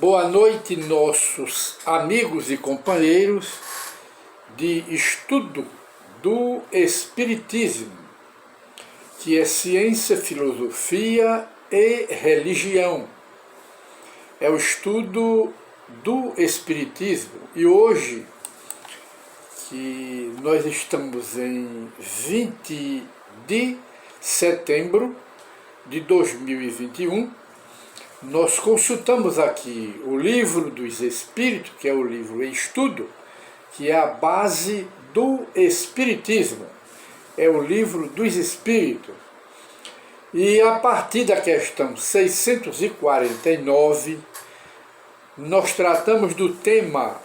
Boa noite, nossos amigos e companheiros de estudo do Espiritismo, que é ciência, filosofia e religião. É o estudo do Espiritismo e hoje, que nós estamos em 20 de setembro de 2021, nós consultamos aqui o Livro dos Espíritos, que é o livro Estudo, que é a base do Espiritismo, é o Livro dos Espíritos. E a partir da questão 649, nós tratamos do tema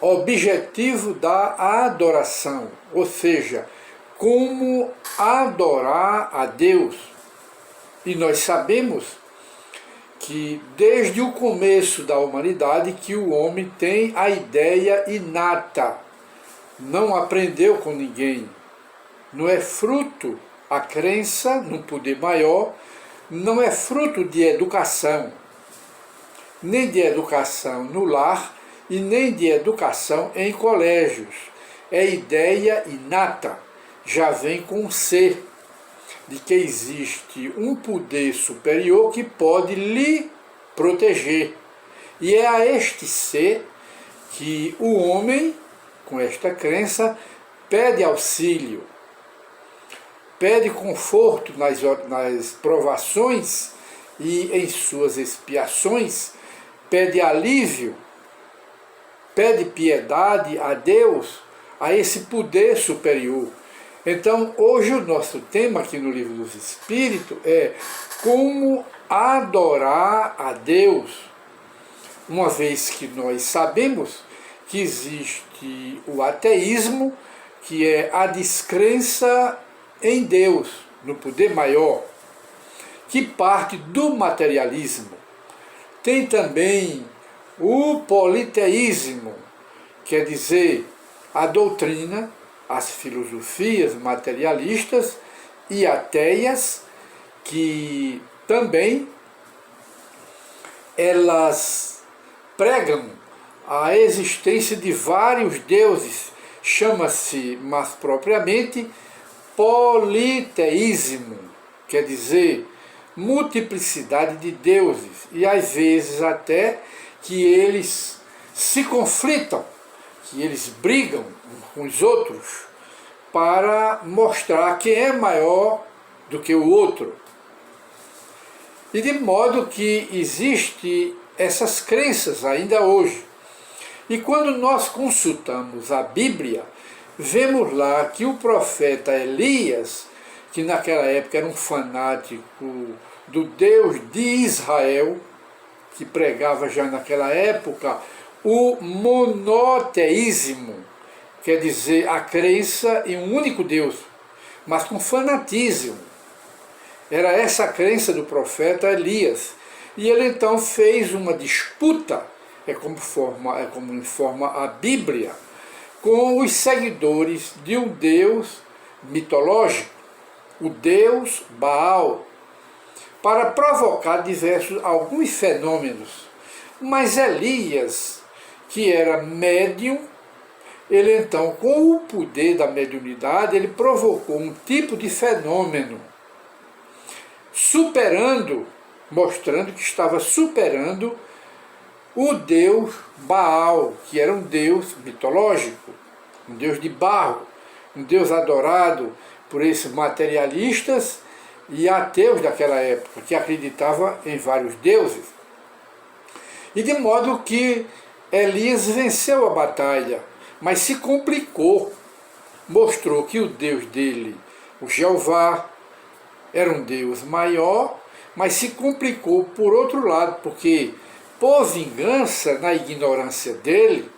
objetivo da adoração, ou seja, como adorar a Deus. E nós sabemos que desde o começo da humanidade que o homem tem a ideia inata, não aprendeu com ninguém, não é fruto, a crença num poder maior, não é fruto de educação, nem de educação no lar e nem de educação em colégios, é ideia inata, já vem com o ser, de que existe um poder superior que pode lhe proteger. E é a este ser que o homem, com esta crença, pede auxílio, pede conforto nas provações e em suas expiações, pede alívio, pede piedade a Deus, a esse poder superior. Então, hoje o nosso tema aqui no Livro dos Espíritos é como adorar a Deus, uma vez que nós sabemos que existe o ateísmo, que é a descrença em Deus, no poder maior, que parte do materialismo. Tem também o politeísmo, quer dizer, a doutrina, as filosofias materialistas e ateias, que também elas pregam a existência de vários deuses, chama-se mais propriamente politeísmo, quer dizer, multiplicidade de deuses, e às vezes até que eles se conflitam, que eles brigam com os outros para mostrar quem é maior do que o outro. E de modo que existe essas crenças ainda hoje. E quando nós consultamos a Bíblia, vemos lá que o profeta Elias, que naquela época era um fanático do Deus de Israel, que pregava já naquela época o monoteísmo, quer dizer, a crença em um único Deus, mas com fanatismo. Era essa a crença do profeta Elias. E ele então fez uma disputa, é como informa a Bíblia, com os seguidores de um Deus mitológico, o Deus Baal, para provocar alguns fenômenos. Mas Elias, que era médium, ele então, com o poder da mediunidade, ele provocou um tipo de fenômeno, mostrando que estava superando o Deus Baal, que era um Deus mitológico, um Deus de barro, um Deus adorado por esses materialistas e ateus daquela época, que acreditavam em vários deuses. E de modo que Elias venceu a batalha, mas se complicou, mostrou que o Deus dele, o Jeová, era um Deus maior, mas se complicou por outro lado, porque por vingança, na ignorância dele,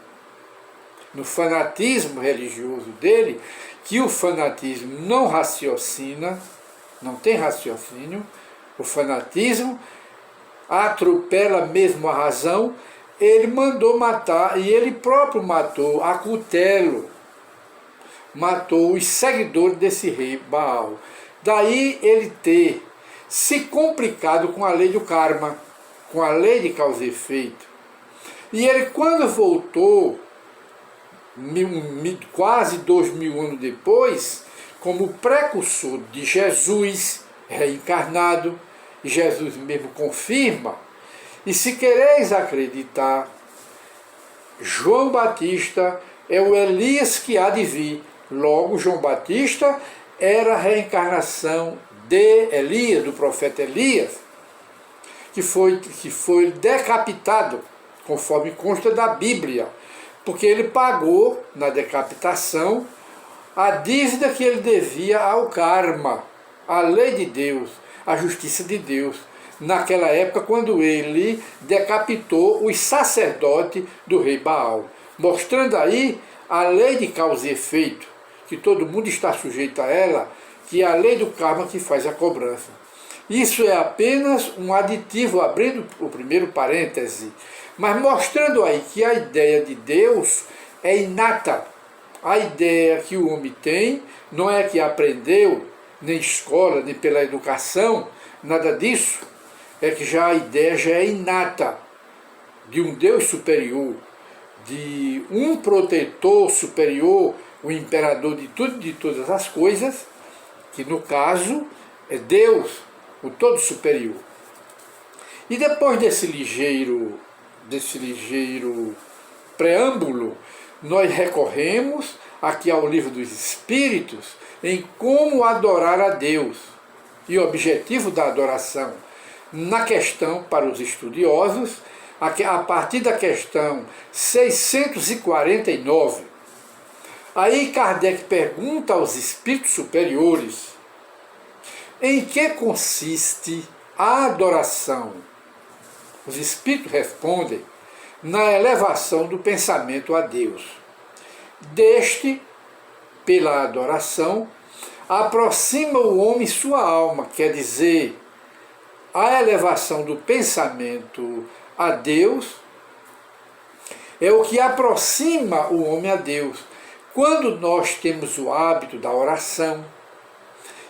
no fanatismo religioso dele, que o fanatismo não raciocina, não tem raciocínio, o fanatismo atropela mesmo a razão, ele mandou matar, e ele próprio matou a cutelo, matou os seguidores desse rei Baal. Daí ele ter se complicado com a lei do karma, com a lei de causa e efeito. E ele, quando voltou, quase 2000 anos depois, como precursor de Jesus reencarnado, e Jesus mesmo confirma, e se quereis acreditar, João Batista é o Elias que há de vir. Logo, João Batista era a reencarnação de Elias, do profeta Elias, que foi decapitado, conforme consta da Bíblia, porque ele pagou, na decapitação, a dívida que ele devia ao karma, à lei de Deus, à justiça de Deus, naquela época quando ele decapitou os sacerdotes do rei Baal, mostrando aí a lei de causa e efeito, que todo mundo está sujeito a ela, que é a lei do karma que faz a cobrança. Isso é apenas um aditivo, abrindo o primeiro parêntese, mas mostrando aí que a ideia de Deus é inata. A ideia que o homem tem não é que aprendeu, nem escola, nem pela educação, nada disso. É que já a ideia já é inata de um Deus superior, de um protetor superior, o imperador de tudo e de todas as coisas, que no caso é Deus, o todo superior. E depois desse ligeiro preâmbulo, nós recorremos aqui ao Livro dos Espíritos em como adorar a Deus e o objetivo da adoração na questão para os estudiosos, a partir da questão 649. Aí Kardec pergunta aos espíritos superiores: em que consiste a adoração? Os espíritos respondem: na elevação do pensamento a Deus. Deste, pela adoração, aproxima o homem sua alma, quer dizer, a elevação do pensamento a Deus é o que aproxima o homem a Deus. Quando nós temos o hábito da oração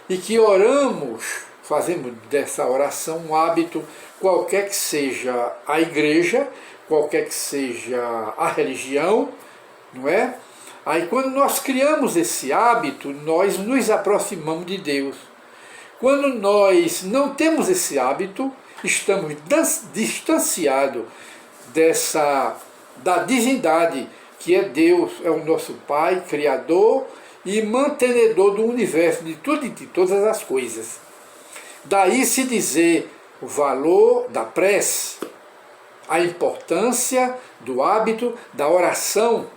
e que oramos, fazemos dessa oração um hábito, qualquer que seja a igreja, qualquer que seja a religião, não é? Aí quando nós criamos esse hábito, nós nos aproximamos de Deus. Quando nós não temos esse hábito, estamos distanciados da divindade, que é Deus, é o nosso Pai, Criador e mantenedor do universo, de tudo e de todas as coisas. Daí se dizer o valor da prece, a importância do hábito da oração,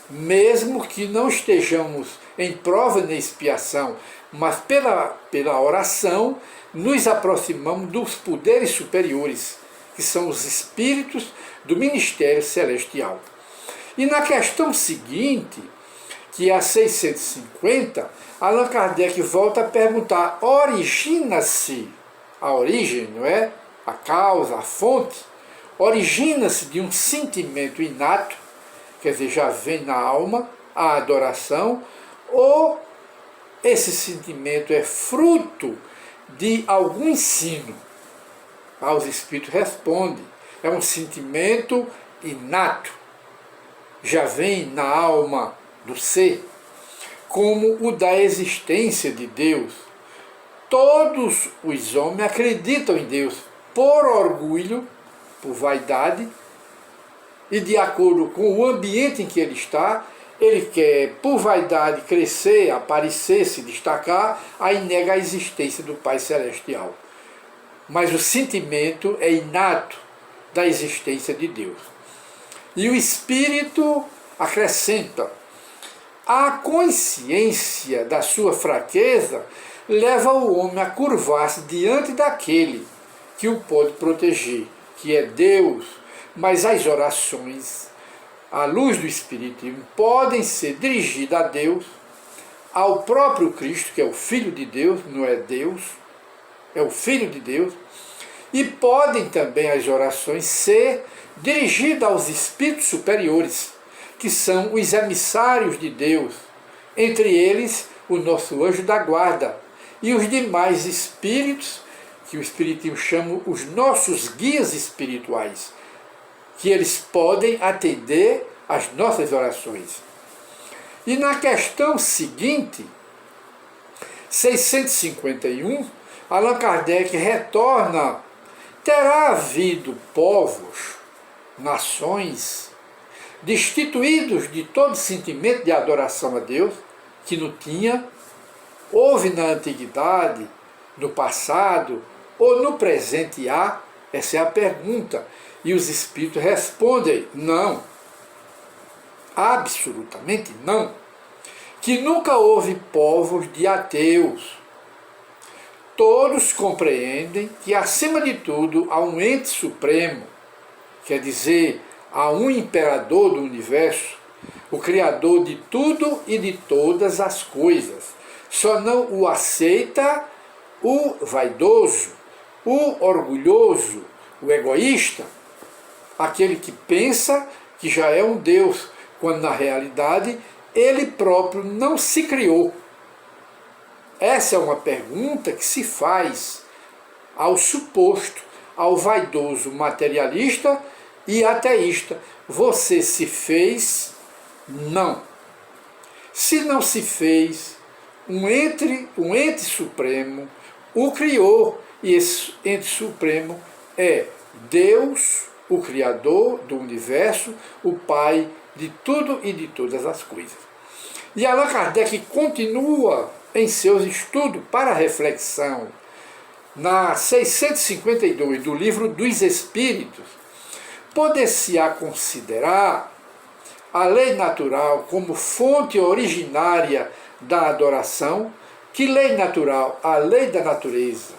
mesmo que não estejamos em prova nem expiação, mas pela oração nos aproximamos dos poderes superiores, que são os espíritos do ministério celestial. E na questão seguinte, que é a 650, Allan Kardec volta a perguntar: origina-se, a origem, não é? A causa, a fonte, origina-se de um sentimento inato, quer dizer, já vem na alma, a adoração, ou esse sentimento é fruto de algum ensino? Os espíritos respondem: é um sentimento inato, já vem na alma do ser, como o da existência de Deus. Todos os homens acreditam em Deus por orgulho, por vaidade, e de acordo com o ambiente em que ele está, ele quer, por vaidade, crescer, aparecer, se destacar, aí nega a existência do Pai Celestial. Mas o sentimento é inato da existência de Deus. E o Espírito acrescenta: a consciência da sua fraqueza leva o homem a curvar-se diante daquele que o pode proteger, que é Deus, mas as orações, à luz do Espiritismo, podem ser dirigidas a Deus, ao próprio Cristo, que é o Filho de Deus, não é Deus, é o Filho de Deus, e podem também as orações ser dirigidas aos espíritos superiores, que são os emissários de Deus, entre eles o nosso anjo da guarda e os demais espíritos que o Espiritismo chama os nossos guias espirituais, que eles podem atender às nossas orações. E na questão seguinte, 651, Allan Kardec retorna: terá havido povos, nações, destituídos de todo sentimento de adoração a Deus, que não tinha? Houve na antiguidade, no passado ou no presente há? Essa é a pergunta. E os espíritos respondem: não. Absolutamente não. Que nunca houve povos de ateus. Todos compreendem que, acima de tudo, há um ente supremo, quer dizer, há um imperador do universo, o Criador de tudo e de todas as coisas. Só não o aceita o vaidoso, o orgulhoso, o egoísta, aquele que pensa que já é um Deus, quando na realidade ele próprio não se criou. Essa é uma pergunta que se faz ao suposto, ao vaidoso materialista e ateísta. Você se fez? Não. Se não se fez, um ente supremo o criou, e esse ente supremo é Deus, o Criador do universo, o Pai de tudo e de todas as coisas. E Allan Kardec continua em seus estudos para reflexão, na 652 do Livro dos Espíritos: poder-se-á considerar a lei natural como fonte originária da adoração? Que lei natural? A lei da natureza.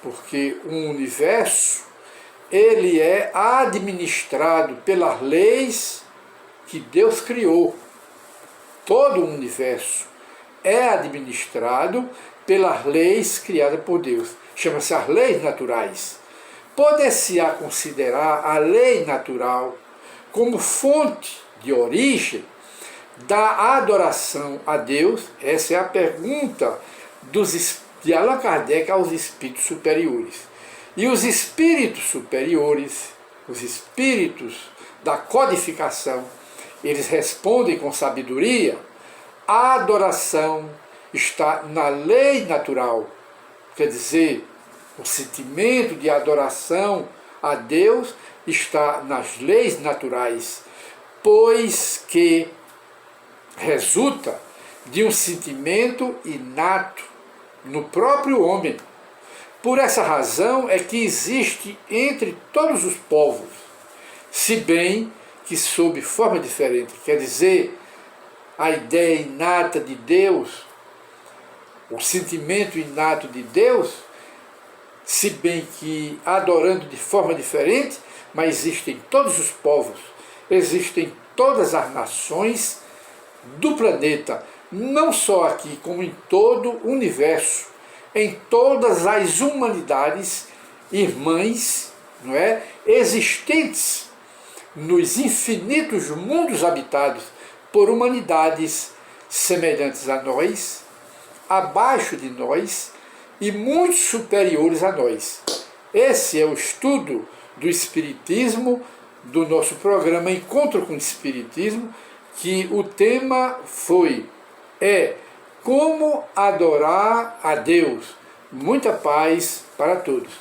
Porque o universo, ele é administrado pelas leis que Deus criou. Todo o universo é administrado pelas leis criadas por Deus. Chama-se as leis naturais. Poder-se-á considerar a lei natural como fonte de origem da adoração a Deus? Essa é a pergunta de Allan Kardec aos espíritos superiores. E os espíritos superiores, os espíritos da codificação, eles respondem com sabedoria: a adoração está na lei natural. Quer dizer, o sentimento de adoração a Deus está nas leis naturais, pois que resulta de um sentimento inato no próprio homem. Por essa razão é que existe entre todos os povos, se bem que sob forma diferente. Quer dizer, a ideia inata de Deus, o sentimento inato de Deus, se bem que adorando de forma diferente, mas existem todos os povos, existem todas as nações do planeta, não só aqui, como em todo o universo, em todas as humanidades irmãs, não é, existentes nos infinitos mundos habitados por humanidades semelhantes a nós, abaixo de nós e muito superiores a nós. Esse é o estudo do Espiritismo, do nosso programa Encontro com o Espiritismo, que o tema é como adorar a Deus. Muita paz para todos.